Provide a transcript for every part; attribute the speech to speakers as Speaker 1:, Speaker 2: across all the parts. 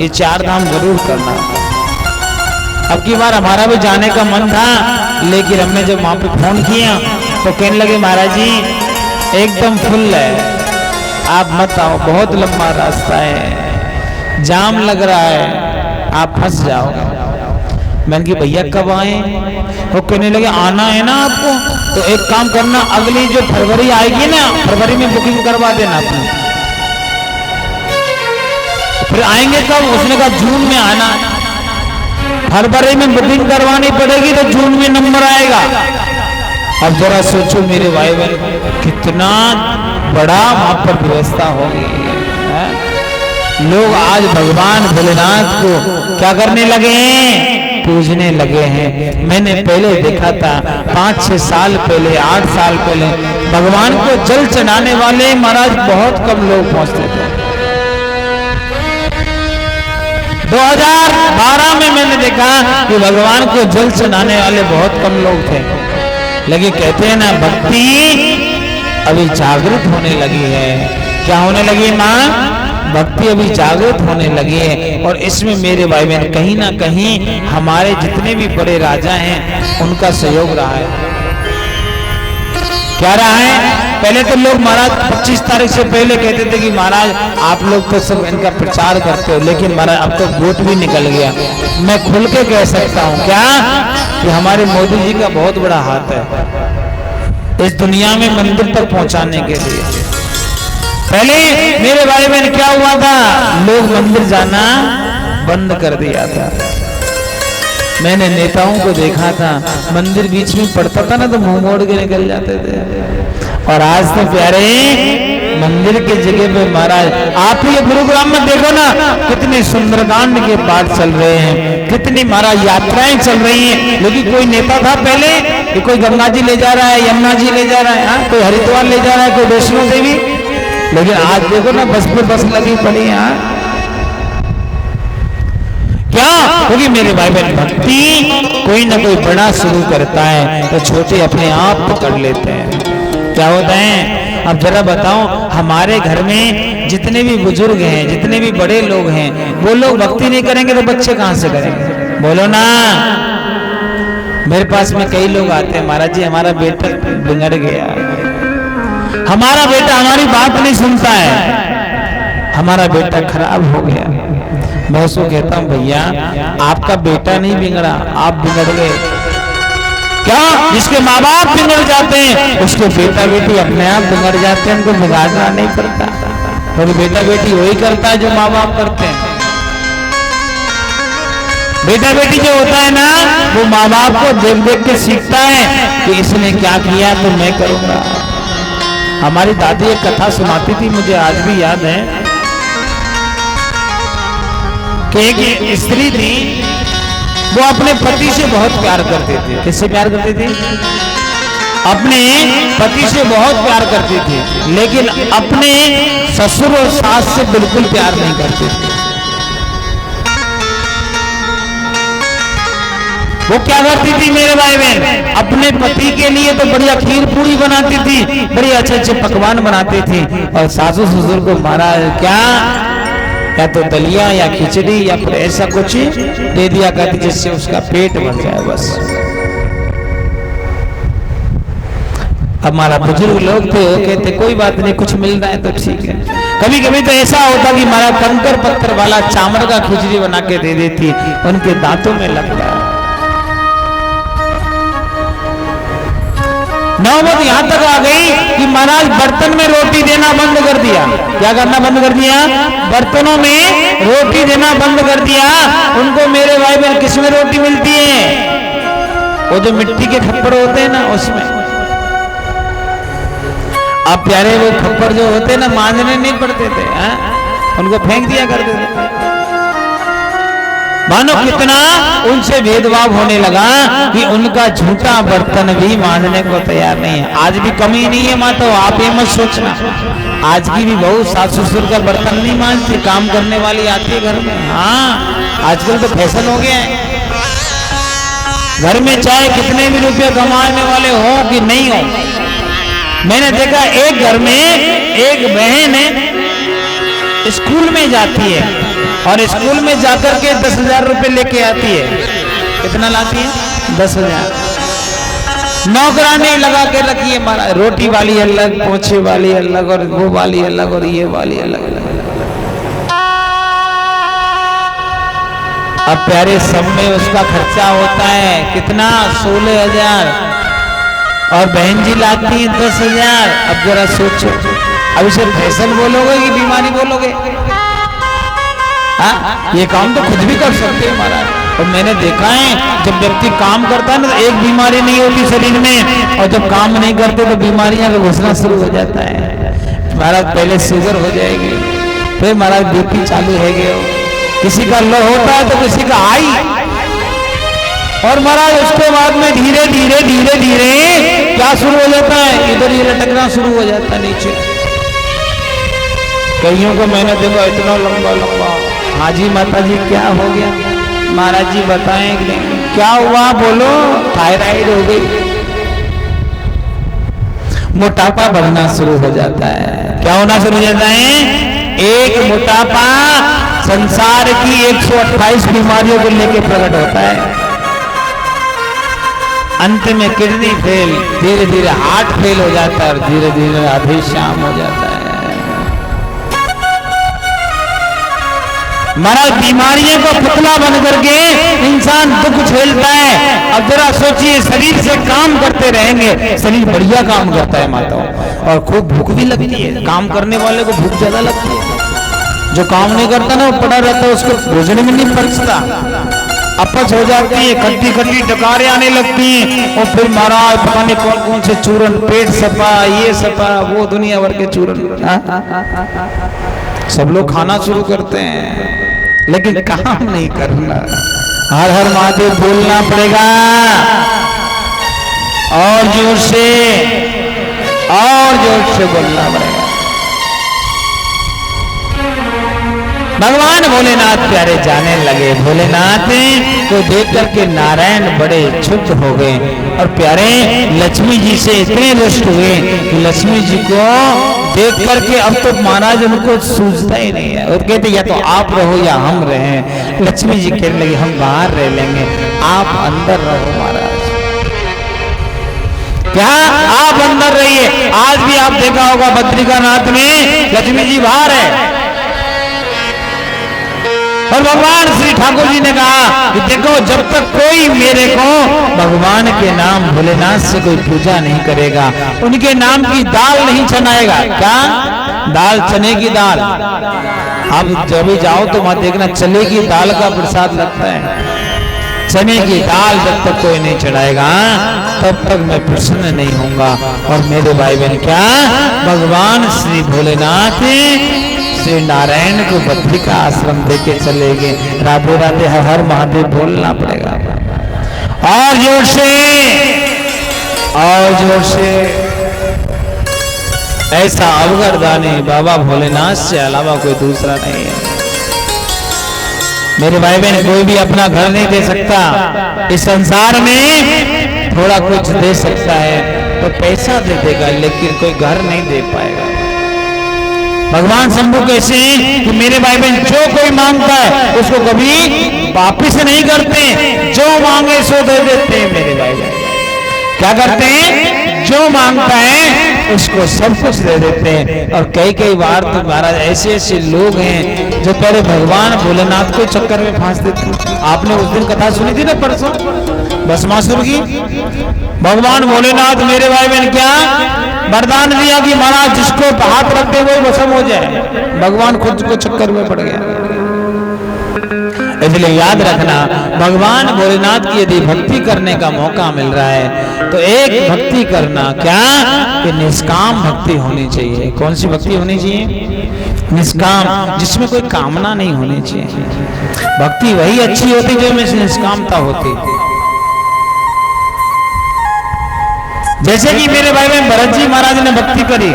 Speaker 1: ये 4 धाम जरूर करना। अब की बार हमारा भी जाने का मन था, लेकिन हमने जब वहां पे फोन किया तो कहने लगे महाराज जी एकदम फुल है, आप मत आओ, बहुत लंबा रास्ता है, जाम लग रहा है, आप फंस जाओगे। मैंने कहा भैया कब आए? वो कहने लगे आना है ना आपको, तो एक काम करना, अगली जो फरवरी आएगी ना, फरवरी में बुकिंग करवा देना अपनी। फिर आएंगे कब? उसने कहा जून में आना। फरवरी में बुकिंग करवानी पड़ेगी तो जून में नंबर आएगा। अब जरा सोचो मेरे भाई बहन, कितना बड़ा वहां पर व्यवस्था होगी। लोग आज भगवान भोलेनाथ को क्या करने लगे हैं? पूजने लगे हैं। मैंने पहले देखा था 5-6 साल पहले, 8 साल पहले भगवान को जल चढ़ाने वाले महाराज बहुत कम लोग पहुंचते थे। 2012 में मैंने देखा कि भगवान को जल चढ़ाने वाले बहुत कम लोग थे। लेकिन कहते हैं ना भक्ति अभी जागृत होने लगी है। क्या होने लगी माँ? भक्ति अभी जागृत होने लगी है। और इसमें मेरे भाई बहन कहीं ना कहीं हमारे जितने भी बड़े राजा हैं उनका सहयोग रहा है। क्या रहा है? पहले तो लोग महाराज 25 तारीख से पहले कहते थे कि महाराज आप लोग तो सब इनका प्रचार करते हो, लेकिन महाराज अब तो वोट भी निकल गया। मैं खुल के कह सकता हूँ क्या कि हमारे मोदी जी का बहुत बड़ा हाथ है इस दुनिया में मंदिर तक पहुंचाने के लिए। पहले मेरे भाई बहन क्या हुआ था? लोग मंदिर जाना बंद कर दिया था। मैंने नेताओं को देखा था, मंदिर बीच में पड़ता था ना तो मुंह मोड़ के निकल जाते थे। और आज तो प्यारे मंदिर के जगह पे महाराज आप ये गुरुग्राम में देखो ना, कितने सुंदरकांड के पाठ चल रहे हैं, कितनी महाराज यात्राएं चल रही हैं। लेकिन कोई नेता था पहले कि कोई गंगा जी ले जा रहा है, यमुना जी ले जा रहा है, कोई हरिद्वार ले जा रहा है, कोई वैष्णो देवी। लेकिन आज देखो ना बस पे बस लगी पड़ी है। क्या? क्योंकि मेरे भाई बहन भक्ति कोई ना कोई बड़ा शुरू करता है तो छोटे अपने आप पकड़ लेते हैं। क्या होता है? अब जरा बताओ, हमारे घर में जितने भी बुजुर्ग हैं, जितने भी बड़े लोग हैं, वो लोग भक्ति नहीं करेंगे तो बच्चे कहां से करेंगे? बोलो ना। मेरे पास में कई लोग आते हैं, महाराज जी हमारा बेटा बिगड़ गया, हमारा बेटा हमारी बात नहीं सुनता है, हमारा बेटा खराब हो गया। मैं उसको कहता हूं भैया आपका बेटा नहीं बिगड़ा, आप बिगड़ गए। क्या? जिसके माँ बाप बिगड़ जाते हैं उसके बेटा बेटी अपने आप बिगड़ जाते हैं, उनको बिगाड़ना नहीं पड़ता। और बेटा बेटी वही करता है जो माँ बाप करते हैं। बेटा बेटी जो होता है ना, वो माँ बाप को देख देख के सीखता है कि इसने क्या किया तो मैं करूंगा। हमारी दादी एक कथा सुनाती थी, मुझे आज भी याद है कि एक स्त्री थी, वो अपने पति से बहुत प्यार करते थे। किससे प्यार करते थे? अपने पति से बहुत प्यार करते थे, लेकिन अपने ससुर और सास से बिल्कुल प्यार नहीं करते थे। वो क्या करती थी मेरे भाई बहन? अपने पति के लिए तो बढ़िया खीर पूरी बनाती थी, बड़े अच्छे अच्छे पकवान बनाती थी, और सासू ससुर को महाराज क्या या तो दलिया या खिचड़ी या फिर ऐसा कुछ दे दिया करती जिससे उसका पेट भर जाए बस। हमारा बुजुर्ग लोग थे, वो कहते कोई बात नहीं, कुछ मिल रहा है तो ठीक है। कभी कभी तो ऐसा होता कि हमारा कंकर पत्थर वाला चावल का खिचड़ी बना के दे देती, उनके दांतों में लगता है। नौबत यहां तक आ गई कि महाराज बर्तन में रोटी देना बंद कर दिया। क्या करना बंद कर दिया? बर्तनों में रोटी देना बंद कर दिया। उनको मेरे भाई बहन किस में रोटी मिलती है? वो जो मिट्टी के खप्पर होते हैं ना उसमें। अब प्यारे वो खप्पर जो होते हैं ना मांजने नहीं पड़ते थे, उनको फेंक दिया करते थे। मानो कितना उनसे भेदभाव होने लगा कि उनका झूठा बर्तन भी मांजने को तैयार नहीं है। आज भी कमी नहीं है माँ, तो आप ये मत सोचना, आज की भी बहू सास ससुर का बर्तन नहीं मांजती, काम करने वाली आती है घर में। हाँ, आजकल तो फैशन हो गया है। घर में चाहे कितने भी रुपये कमाने वाले हो कि नहीं हो, मैंने देखा एक घर में एक बहन स्कूल में जाती है, और स्कूल में जाकर के 10,000 रुपए लेके आती है। कितना लाती है? 10,000। नौकरानी लगा के रखी है महाराज, रोटी वाली अलग, पोछे वाली अलग, और वो वाली अलग, और ये वाली अलग अलग। अब प्यारे सब में उसका खर्चा होता है कितना? 16,000। और बहन जी लाती है 10,000। अब जरा सोचो, अब इसे फैशन बोलोगे कि बीमारी बोलोगे? हाँ, ये काम तो खुद भी कर सकते हैं महाराज। और मैंने देखा है जब व्यक्ति काम करता है ना, तो एक बीमारी नहीं होती शरीर में, और जब काम नहीं करते तो बीमारियां का घुसना शुरू हो जाता है। महाराज पहले शुगर हो जाएगी, फिर महाराज बीपी चालू है गए, किसी का लो होता है तो किसी का हाई, और महाराज उसके बाद में धीरे धीरे धीरे धीरे क्या शुरू हो जाता है? इधर ये लटकना शुरू हो जाता है नीचे। कईयों को मैंने देखा इतना लंबा लंबा, हाँ जी माता जी क्या हो गया? महाराज जी बताएं क्या हुआ? बोलो। थायराइड हो गई, मोटापा बढ़ना शुरू हो जाता है। क्या होना शुरू हो जाता है? एक मोटापा संसार की 128 बीमारियों को लेकर प्रकट होता है। अंत में किडनी फेल, धीरे धीरे हार्ट फेल हो जाता है, और धीरे धीरे आधी शाम हो जाता है। महाराज बीमारियों को पुतला बन करके इंसान दुख झेलता है। अब जरा सोचिए, शरीर से काम करते रहेंगे, शरीर बढ़िया काम करता है माताओं, और खूब भूख भी लगती है। काम करने वाले को भूख ज्यादा लगती है, जो काम नहीं करता ना वो पड़ा रहता है, उसको भोजन में नहीं पचता, अपच हो जाती है, खट्टी खट्टी डकारें आने लगती हैं, और फिर महाराज पता नहीं कौन कौन से चूरन, पेट सपा, ये सपा, वो दुनिया भर के चूरन सब लोग खाना शुरू करते हैं, लेकिन काम नहीं करना। हर हर महादेव बोलना पड़ेगा, और जोर से, और जोर से बोलना पड़ेगा। भगवान भोलेनाथ प्यारे जाने लगे। भोलेनाथ को देख करके नारायण बड़े क्षुब्ध हो गए, और प्यारे लक्ष्मी जी से इतने रुष्ट हुए कि लक्ष्मी जी को देख करके अब तो महाराज उनको सूझता ही नहीं है, और कहते या तो आप रहो या हम रहें। लक्ष्मी जी कहने लगे हम बाहर रह लेंगे, आप अंदर रहो महाराज। क्या आप अंदर रहिए? आज भी आप देखा होगा बद्रिकानाथ में लक्ष्मी जी बाहर है, और भगवान श्री ठाकुर जी ने कहा कि देखो जब तक कोई मेरे को भगवान के नाम भोलेनाथ से कोई पूजा नहीं करेगा, उनके नाम की दाल नहीं चनाएगा। क्या? दाल, चने की दाल। अब जब भी जाओ तो वहां देखना चने की दाल का प्रसाद लगता है। चने की दाल जब तक कोई नहीं चढ़ाएगा तब तक मैं प्रसन्न नहीं होऊंगा। और मेरे भाई बहन क्या, भगवान श्री भोलेनाथ श्री नारायण को बद्रिका आश्रम देके चले गए। राधे राधे हर हर महादेव बोलना पड़ेगा, और जोर से, और जोर से। ऐसा अवगरदानी बाबा भोलेनाथ से अलावा कोई दूसरा नहीं है। मेरे भाई बहन, कोई भी अपना घर नहीं दे सकता इस संसार में। थोड़ा कुछ दे सकता है तो पैसा दे देगा, लेकिन कोई घर नहीं दे पाएगा। भगवान शंभू कैसे हैं कि मेरे भाई बहन जो कोई मांगता है उसको कभी वापिस नहीं करते, जो मांगे सो दे देते हैं। मेरे भाई बहन क्या करते हैं? जो मांगता है उसको सब कुछ दे देते हैं। और कई बार तो महाराज ऐसे ऐसे लोग हैं जो पहले भगवान भोलेनाथ को चक्कर में फांस देते हैं। आपने उस दिन कथा सुनी थी ना परसों भस्मासुर की। भगवान भोलेनाथ मेरे भाई बहन क्या वरदान दिया कि महाराज जिसको हाथ रखते वो भस्म हो जाए। भगवान खुद को चक्कर में पड़ गया। इसलिए याद रखना, भगवान भोलेनाथ की यदि भक्ति करने का मौका मिल रहा है तो एक भक्ति करना, क्या कि निष्काम भक्ति होनी चाहिए। कौन सी भक्ति होनी चाहिए? निष्काम, जिसमें कोई कामना नहीं होनी चाहिए। भक्ति वही अच्छी होती जो में निष्कामता होती। जैसे कि मेरे भाई बहन भरत जी महाराज ने भक्ति करी,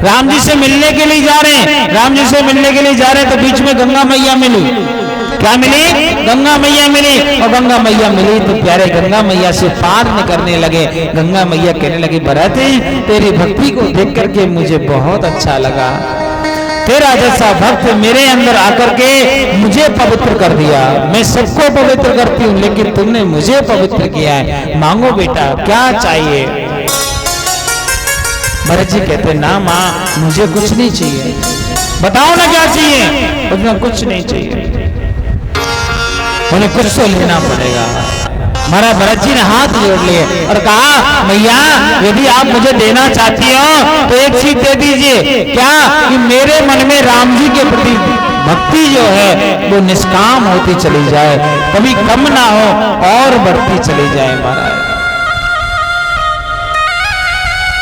Speaker 1: राम जी से मिलने के लिए जा रहे हैं, राम जी से मिलने के लिए जा रहे हैं तो बीच में गंगा मैया मिली। क्या मिली? गंगा मैया मिली। और गंगा मैया मिली तो प्यारे गंगा मैया से पार न करने लगे। गंगा मैया कहने लगी भरत तेरी भक्ति को देख करके मुझे बहुत अच्छा लगा, तेरा जैसा भक्त मेरे अंदर आकर के मुझे पवित्र कर दिया। मैं सबको पवित्र करती हूँ, लेकिन तुमने मुझे पवित्र किया है। मांगो बेटा, क्या चाहिए? भरत जी कहते, ना माँ, मुझे कुछ नहीं चाहिए। बताओ ना क्या चाहिए? उन्हें कुछ नहीं चाहिए, उन्हें कुछ तो लेना पड़ेगा। महाराज भरत जी ने हाथ जोड़ लिए और कहा, मैया यदि आप मुझे देना चाहती हो तो एक चीज दे दीजिए। क्या? कि मेरे मन में राम जी के प्रति भक्ति जो है वो निष्काम होती चली जाए, कभी कम ना हो और बढ़ती चली जाए महाराज,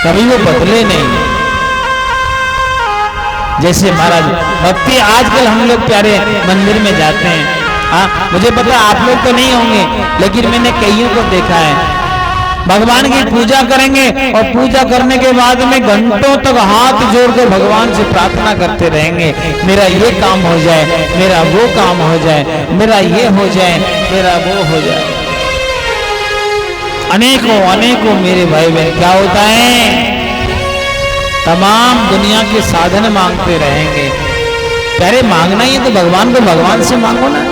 Speaker 1: कभी वो बदले नहीं। जैसे महाराज भक्ति आजकल हम लोग प्यारे मंदिर में जाते हैं, मुझे पता आप लोग तो नहीं होंगे, लेकिन मैंने कईयों को देखा है, भगवान की पूजा करेंगे और पूजा करने के बाद में घंटों तक हाथ जोड़कर भगवान से प्रार्थना करते रहेंगे, मेरा ये काम हो जाए, मेरा वो काम हो जाए, मेरा ये हो जाए, मेरा वो हो जाए। अनेकों अनेकों मेरे भाई बहन क्या होता है, तमाम दुनिया के साधन मांगते रहेंगे। प्यारे मांगना ही तो भगवान को भगवान से मांगो ना।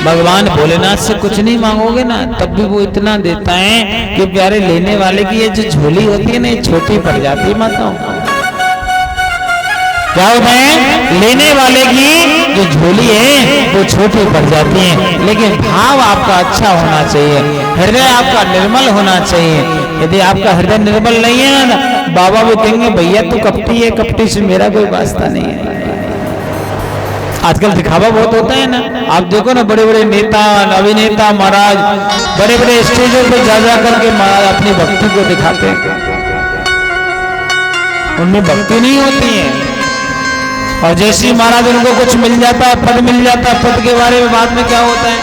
Speaker 1: भगवान भोलेनाथ से कुछ नहीं मांगोगे ना, तब भी वो इतना देता है कि प्यारे लेने वाले की ये जो झोली होती है ना, ये छोटी पड़ जाती है माताओं। क्या होता है? लेने वाले की जो झोली है वो छोटी पड़ जाती है, लेकिन भाव आपका अच्छा होना चाहिए, हृदय आपका निर्मल होना चाहिए। यदि आपका हृदय निर्मल नहीं है ना, बाबा वो कहेंगे भैया तू कपटी है, कपटी से मेरा कोई वास्ता नहीं है। आजकल दिखावा बहुत होता है ना, आप देखो ना, बड़े बड़े नेता अभिनेता महाराज बड़े बड़े स्टेजों पर जा जा करके महाराज अपनी भक्ति को दिखाते हैं, उनमें भक्ति नहीं होती है। और जैसे ही महाराज उनको कुछ मिल जाता है, पद मिल जाता है, पद के बारे में बाद में क्या होता है,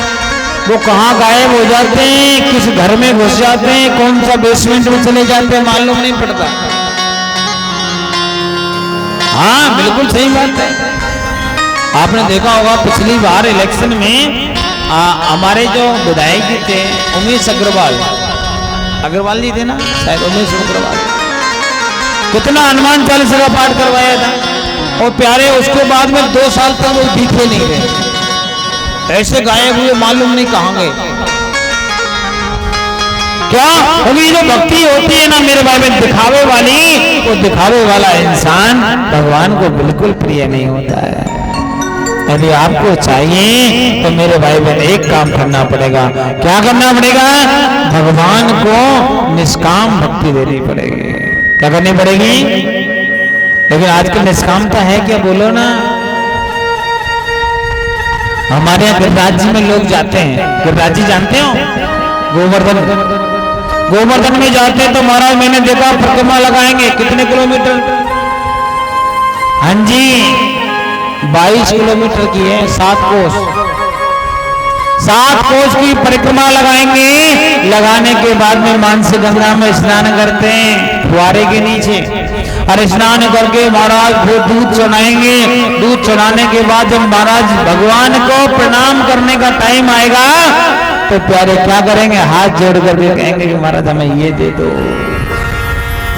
Speaker 1: वो कहाँ गायब हो जाते हैं, किस घर में घुस जाते हैं, कौन सा बेसमेंट में चले जाते हैं, मालूम नहीं पड़ता। हाँ बिल्कुल सही बात है। आपने देखा होगा पिछली बार इलेक्शन में हमारे जो विधायक जी थे उमेश अग्रवाल जी थे ना, शायद उमेश अग्रवाल, कितना हनुमान चालीसा का पाठ करवाया था, और प्यारे उसके बाद में 2 साल तक वो दिखे नहीं रहे, ऐसे गायब हुए, मालूम नहीं कहां गए। क्या? क्योंकि जो भक्ति होती है ना मेरे भाई में, दिखावे वाली, वो दिखावे वाला इंसान भगवान को बिल्कुल प्रिय नहीं होता है। यदि आपको चाहिए तो मेरे भाई बहन एक काम करना पड़ेगा। क्या करना पड़ेगा? भगवान को निष्काम भक्ति देनी पड़ेगी। क्या करनी पड़ेगी? लेकिन आजकल निष्कामता है क्या? बोलो ना। हमारे यहाँ गिरिराज जी में लोग जाते हैं, गिरिराज जी जानते हो, गोवर्धन में जाते हैं तो महाराज मैंने देखा परिक्रमा लगाएंगे, कितने किलोमीटर? हाँ जी 22 किलोमीटर की है, 7 कोस की परिक्रमा लगाएंगे। लगाने के बाद में मानसी गंगा में स्नान करते हैं फुआरे के नीचे, और स्नान करके महाराज फिर दूध चढ़ाएंगे। दूध चढ़ाने के बाद जब महाराज भगवान को प्रणाम करने का टाइम आएगा तो प्यारे क्या करेंगे? हाथ जोड़ करके कहेंगे कि महाराज हमें ये दे दो।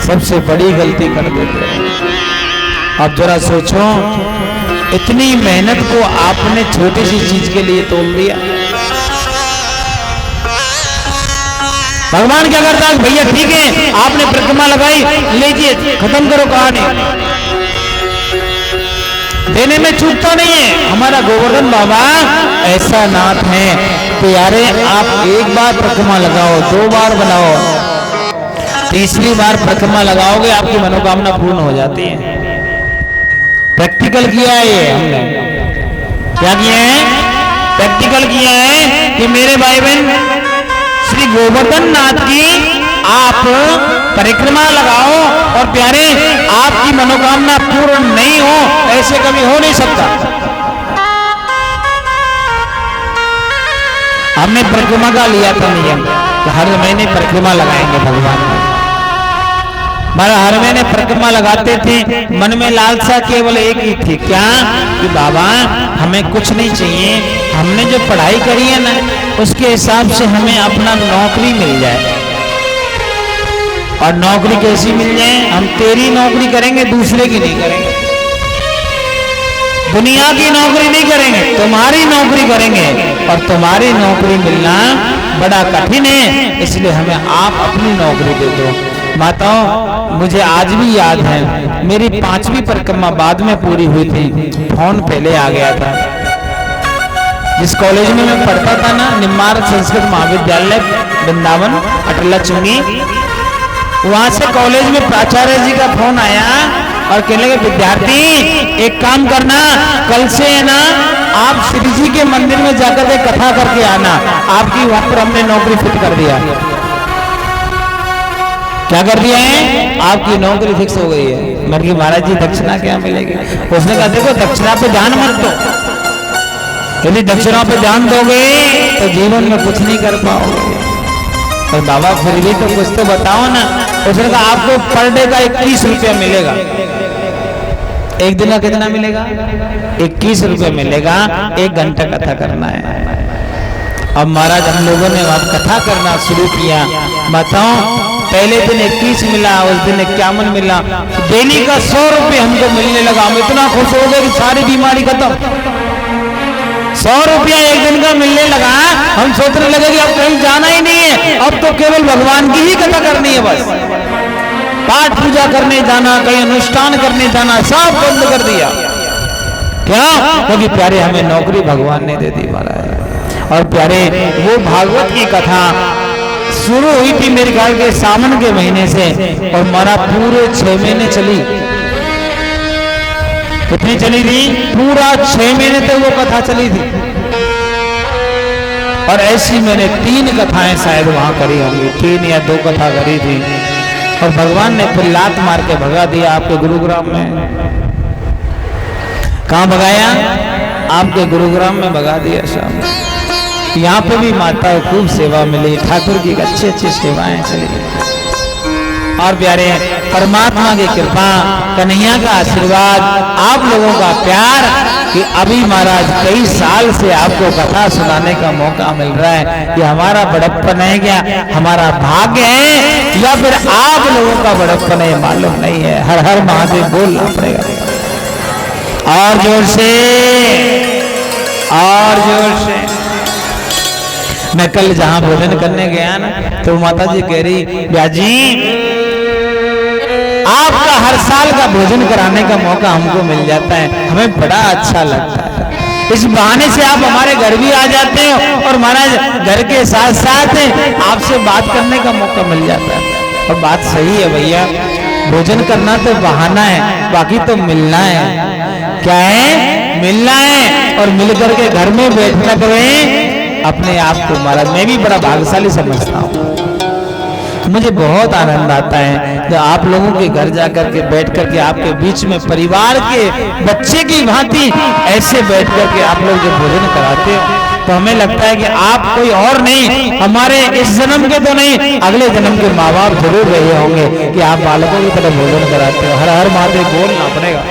Speaker 1: सबसे बड़ी गलती कर देते हैं। अब जरा सोचो, इतनी मेहनत को आपने छोटी सी चीज के लिए तोल दिया। भगवान क्या करता है? भैया ठीक है, आपने परिक्रमा लगाई, लीजिए खत्म करो कहानी। देने में चूकता नहीं है। हमारा गोवर्धन बाबा ऐसा नाथ है, प्यारे आप एक बार परिक्रमा लगाओ, 2 बार बनाओ, 3री बार परिक्रमा लगाओगे आपकी मनोकामना पूर्ण हो जाती है। प्रैक्टिकल किया है ये हमने। क्या किया है? प्रैक्टिकल किया है कि मेरे भाई बहन श्री गोवर्धन नाथ की आप परिक्रमा लगाओ और प्यारे आपकी मनोकामना पूर्ण नहीं हो, ऐसे कभी हो नहीं सकता। हमने परिक्रमा का लिया था नियम, हर महीने परिक्रमा लगाएंगे भगवान को। हमारा हर महीने परिक्रमा लगाते थे। मन में लालसा केवल एक ही थी, क्या? कि बाबा हमें कुछ नहीं चाहिए, हमने जो पढ़ाई करी है ना उसके हिसाब से हमें अपना नौकरी मिल जाए, और नौकरी कैसी मिल जाए, हम तेरी नौकरी करेंगे, दूसरे की नहीं करेंगे, दुनिया की नौकरी नहीं करेंगे, तुम्हारी नौकरी करेंगे। और तुम्हारी नौकरी मिलना बड़ा कठिन है, इसलिए हमें आप अपनी नौकरी दे दो। माताओं, मुझे आज भी याद है, मेरी 5वीं परिक्रमा बाद में पूरी हुई थी, फोन पहले आ गया था। जिस कॉलेज में मैं पढ़ता था ना, निम्मार संस्कृत महाविद्यालय वृंदावन अटला चुंगी, वहां से कॉलेज में प्राचार्य जी का फोन आया और कहने लगे, विद्यार्थी एक काम करना, कल से है ना आप श्री जी के मंदिर में जाकर के कथा करके आना, आपकी वहां पर हमने नौकरी फिट कर दिया। क्या कर दिया है? आपकी नौकरी फिक्स हो गई है। मैंने कहा महाराज जी दक्षिणा क्या मिलेगी? उसने कहा देखो दक्षिणा पे ध्यान मत दो, यदि दक्षिणा पे ध्यान दोगे तो जीवन में कुछ नहीं कर पाओगे। तो बाबा फिर भी तो कुछ तो बताओ ना। उसने कहा आपको पर डे का 21 रुपया मिलेगा। एक दिन का कितना मिलेगा? 21 रुपये मिलेगा, 1 घंटा कथा करना है। अब महाराज हम लोगों ने वहां कथा करना शुरू किया। बताओ, पहले दिन 21 मिला, उस दिन 51 मिला, डेली का 100 रुपये हमको मिलने लगा। हम इतना खुश हो गए कि सारी बीमारी खत्म। 100 रुपया एक दिन का मिलने लगा। हम सोचने लगे कि अब कहीं जाना ही नहीं है, अब तो केवल भगवान की ही कथा करनी है, बस पाठ पूजा करने जाना, कहीं अनुष्ठान करने जाना, सब बंद कर दिया। क्या? क्योंकि प्यारे हमें नौकरी भगवान ने दे दी महाराज। और प्यारे वो भागवत की कथा शुरू हुई थी मेरे ख्याल के सावन के महीने से, और हमारा पूरे 6 महीने चली। कितनी चली थी? पूरा 6 महीने तक वो कथा चली थी। और ऐसी मैंने 3 कथाएं शायद वहां करी होंगी, 3 या 2 कथा करी थी। और भगवान ने फिर लात मार के भगा दिया आपके गुरुग्राम में। कहां भगाया? आपके गुरुग्राम में भगा दिया शाम। यहाँ पे भी माता खूब सेवा मिली, ठाकुर की अच्छी अच्छी सेवाएं चली। और प्यारे परमात्मा की कृपा, कन्हैया का आशीर्वाद, आप लोगों का प्यार कि अभी महाराज कई साल से आपको कथा सुनाने का मौका मिल रहा है। ये हमारा बड़प्पन है क्या? हमारा भाग्य है या फिर आप लोगों का बड़प्पन है? मालूम नहीं है। हर हर महादेव बोलना पड़ेगा और जोर से, और जोर से। मैं कल जहां भोजन करने गया ना, तो माता जी कह रही, ब्याजी आपका हर साल का भोजन कराने का मौका हमको मिल जाता है, हमें बड़ा अच्छा लगता है। इस बहाने से आप हमारे घर भी आ जाते हो और महाराज घर के साथ साथ आपसे बात करने का मौका मिल जाता है। और बात सही है भैया, भोजन करना तो बहाना है, बाकी तो मिलना है। क्या है? मिलना है। और मिलकर के घर में बैठना करें अपने आप को महाराज मैं भी बड़ा भाग्यशाली समझता हूँ। मुझे बहुत आनंद आता है तो आप लोगों के घर जाकर के बैठ करके आपके बीच में परिवार के बच्चे की भांति ऐसे बैठ करके आप लोग जब भोजन कराते हो, तो हमें लगता है कि आप कोई और नहीं, हमारे इस जन्म के तो नहीं, अगले जन्म के माँ बाप जरूर रहे होंगे कि आप बालकों की तरह भोजन कराते हो। हर हर महादेव बोलना पड़ेगा।